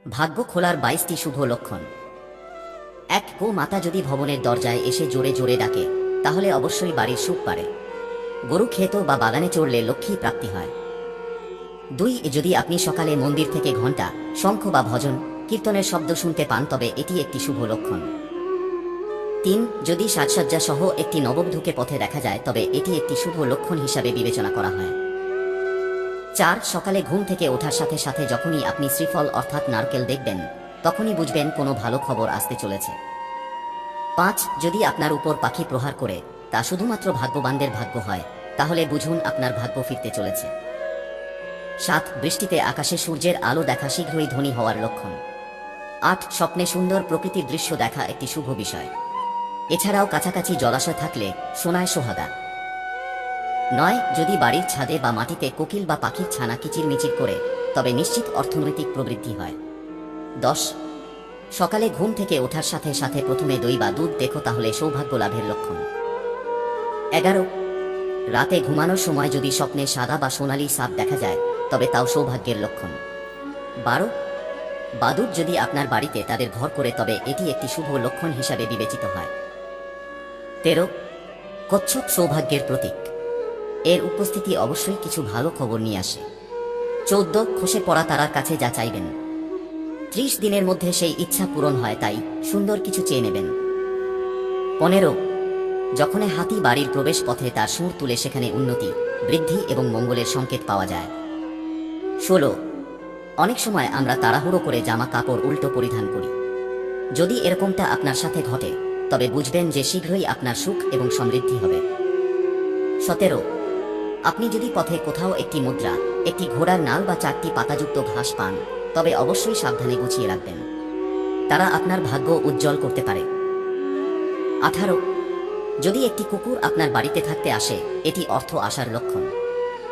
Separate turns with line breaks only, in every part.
ভাগ্য খোলার 22টি শুভ লক্ষণ। এক, মাতা যদি ভবনের দরজায় এসে জোরে জোরে ডাকে, তাহলে অবশ্যই বাড়ির সুখ বাড়ে। গরু ক্ষেত বা বাগানে চড়লে লক্ষ্মী প্রাপ্তি হয়। 2, যদি আপনি সকালে মন্দির থেকে ঘণ্টা, শঙ্খ বা ভজন কীর্তনের শব্দ শুনতে পান, তবে এটি একটি শুভ লক্ষণ। 3, যদি সাজসজ্জা সহ একটি নববধূকে পথে দেখা যায়, তবে এটি একটি শুভ লক্ষণ হিসাবে বিবেচনা করা হয়। 4, সকালে ঘুম থেকে ওঠার সাথে সাথে যখনই আপনি শ্রীফল অর্থাৎ নারকেল দেখবেন, তখনই বুঝবেন কোনো ভালো খবর আসতে চলেছে। 5, যদি আপনার উপর পাখি প্রহার করে, তা শুধুমাত্র ভাগ্যবানদের ভাগ্য হয়, তাহলে বুঝুন আপনার ভাগ্য ফিরতে চলেছে। 7, বৃষ্টিতে আকাশে সূর্যের আলো দেখা শীঘ্রই ধনী হওয়ার লক্ষণ। 8, স্বপ্নে সুন্দর প্রকৃতির দৃশ্য দেখা একটি শুভ বিষয়। এছাড়াও কাছাকাছি জলাশয় থাকলে সোনায় সোহাগা। 9, যদি বাড়ির ছাদে বা মাটিতে কোকিল বা পাখির ছানা কিচিরমিচির করে, তবে নিশ্চিত অর্থনৈতিক প্রবৃদ্ধি হয়। 10, সকালে ঘুম থেকে ওঠার সাথে সাথে প্রথমে দই বা দুধ দেখো, তাহলে সৌভাগ্য লাভের লক্ষণ। 11, রাতে ঘুমানোর সময় যদি স্বপ্নে সাদা বা সোনালী সাপ দেখা যায়, তবে তাও সৌভাগ্যের লক্ষণ। 12, বাদুড় যদি আপনার বাড়িতে তাদের ঘর করে, তবে এটি একটি শুভ লক্ষণ হিসাবে বিবেচিত হয়। 13, কচ্ছপ সৌভাগ্যের প্রতীক। এর উপস্থিতি অবশ্যই কিছু ভালো খবর নিয়ে আসে। 14, খসে পড়া তারার কাছে যা চাইবেন, 30 দিনের মধ্যে সেই ইচ্ছা পূরণ হয়, তাই সুন্দর কিছু চেয়ে নেবেন। 15, যখন হাতি বাড়ির প্রবেশ পথে তার সুর তুলে, সেখানে উন্নতি, বৃদ্ধি এবং মঙ্গলের সংকেত পাওয়া যায়। 16, অনেক সময় আমরা তাড়াহুড়ো করে জামা কাপড় উল্টো পরিধান করি। যদি এরকমটা আপনার সাথে ঘটে, তবে বুঝবেন যে শীঘ্রই আপনার সুখ এবং সমৃদ্ধি হবে। 17, আপনি যদি পথে কোথাও একটি মুদ্রা, একটি ঘোড়ার নাল বা 4টি পাতাযুক্ত ঘাস পান, তবে অবশ্যই সাবধানে গুছিয়ে রাখবেন, তারা আপনার ভাগ্য উজ্জ্বল করতে পারে। 18, যদি একটি কুকুর আপনার বাড়িতে থাকতে আসে, এটি অর্থ আসার লক্ষণ।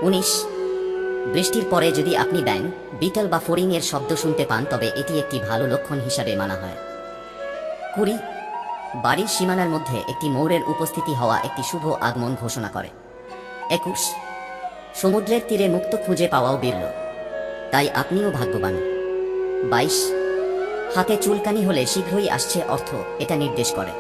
19, বৃষ্টির পরে যদি আপনি ব্যাঙ, বিটল বা ফড়িং এর শব্দ শুনতে পান, তবে এটি একটি ভালো লক্ষণ হিসাবে মানা হয়। 20, বাড়ির সীমানার মধ্যে একটি ময়ূরের উপস্থিতি হওয়া একটি শুভ আগমন ঘোষণা করে। 21, সমুদ্রের তীরে মুক্ত খুঁজে পাওয়াও বিরল, তাই আপনিও ভাগ্যবান। 22, হাতে চুলকানি হলে শীঘ্রই আসছে অর্থ, এটা নির্দেশ করে।